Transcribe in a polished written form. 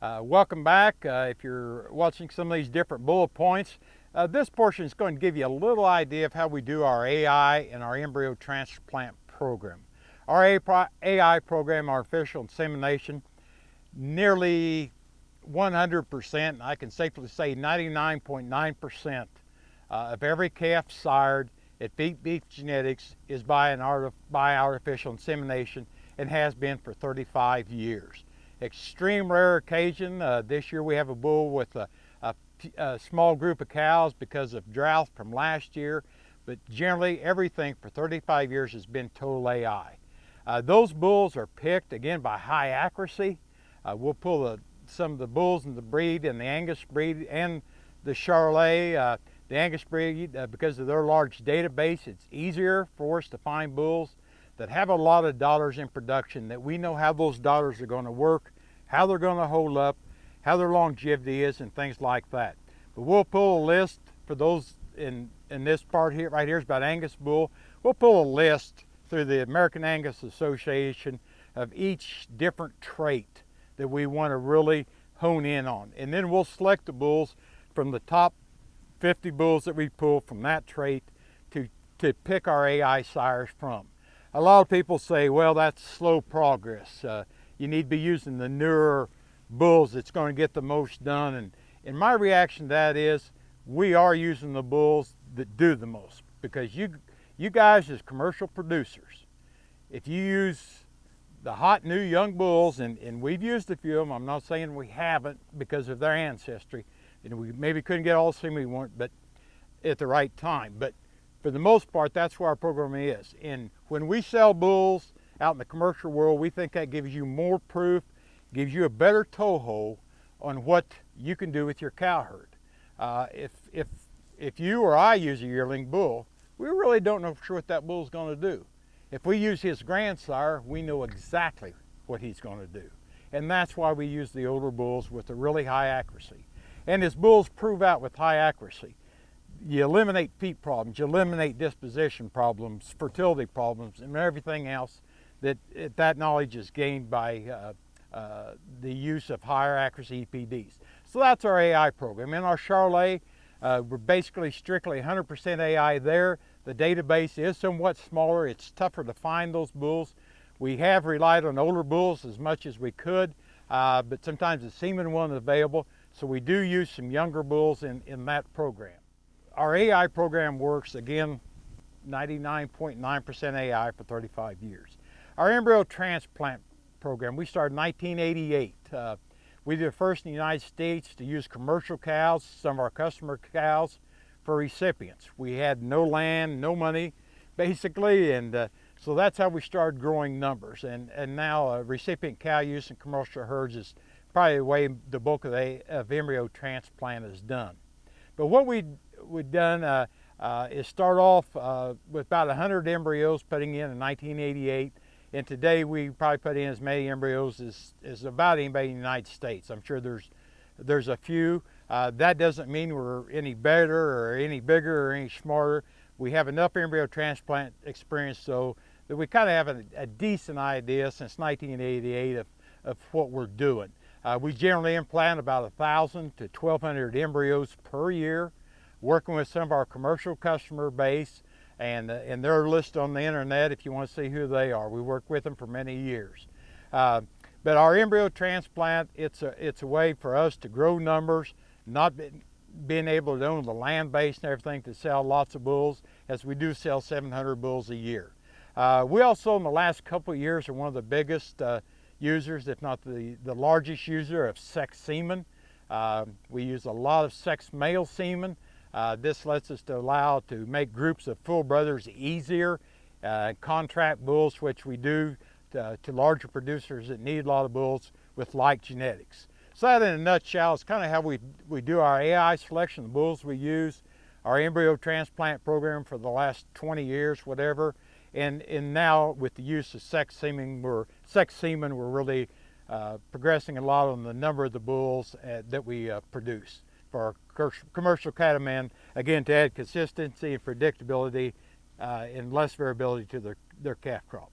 Welcome back. If you're watching some of these different bullet points, this portion is going to give you a little idea of how we do our AI and our embryo transplant program. Our AI program, artificial insemination, nearly 100%, I can safely say 99.9% of every calf sired at Fink Beef Genetics is by artificial insemination and has been for 35 years. Extreme rare occasion. This year we have a bull with a small group of cows because of drought from last year, but generally everything for 35 years has been total AI. Those bulls are picked again by high accuracy. We'll pull some of the bulls in the breed and the Angus breed and the Charolais. The Angus breed, because of their large database, it's easier for us to find bulls that have a lot of dollars in production, that we know how those dollars are going to work, how they're going to hold up, how their longevity is, and things like that. But we'll pull a list for those in this part here, right here is about Angus bull. We'll pull a list through the American Angus Association of each different trait that we want to really hone in on. And then we'll select the bulls from the top 50 bulls that we pull from that trait to pick our AI sires from. A lot of people say, well, that's slow progress. You need to be using the newer bulls that's going to get the most done. And my reaction to that is we are using the bulls that do the most, because you guys as commercial producers, if you use the hot new young bulls, and we've used a few of them, I'm not saying we haven't because of their ancestry, and we maybe couldn't get all the semen we want, but at the right time. But for the most part, that's where our program is. And when we sell bulls out in the commercial world, we think that gives you more proof, gives you a better toehold on what you can do with your cow herd. If you or I use a yearling bull, we really don't know for sure what that bull is going to do. If we use his grandsire, we know exactly what he's going to do. And that's why we use the older bulls with a really high accuracy. And as bulls prove out with high accuracy, you eliminate feet problems, you eliminate disposition problems, fertility problems, and everything else that knowledge is gained by the use of higher accuracy EPDs. So that's our AI program. In our Charolais, we're basically strictly 100% AI there. The database is somewhat smaller. It's tougher to find those bulls. We have relied on older bulls as much as we could, but sometimes the semen wasn't available, so we do use some younger bulls in that program. Our AI program works, again, 99.9% AI for 35 years. Our embryo transplant program, we started in 1988. We were the first in the United States to use commercial cows, some of our customer cows, for recipients. We had no land, no money, basically, and so that's how we started growing numbers. And now recipient cow use in commercial herds is probably the way the bulk of embryo transplant is done. But what we've done is start off with about 100 embryos putting in 1988. And today we probably put in as many embryos as about anybody in the United States. I'm sure there's a few. That doesn't mean we're any better or any bigger or any smarter. We have enough embryo transplant experience so that we kind of have a decent idea since 1988 of what we're doing. We generally implant about 1,000 to 1,200 embryos per year, working with some of our commercial customer base, and they're listed on the internet if you want to see who they are. We work with them for many years. But our embryo transplant, it's a way for us to grow numbers, not being able to own the land base and everything to sell lots of bulls, as we do sell 700 bulls a year. We also, in the last couple of years, are one of the biggest users, if not the largest user, of sex semen. We use a lot of sex male semen. This lets us allow to make groups of full brothers easier, contract bulls, which we do to larger producers that need a lot of bulls with like genetics. So that in a nutshell is kind of how we do our AI selection, the bulls we use, our embryo transplant program for the last 20 years, whatever. And now with the use of sex semen, we're really progressing a lot on the number of the bulls that we produce for our commercial cattlemen, again, to add consistency and predictability and less variability to their calf crop.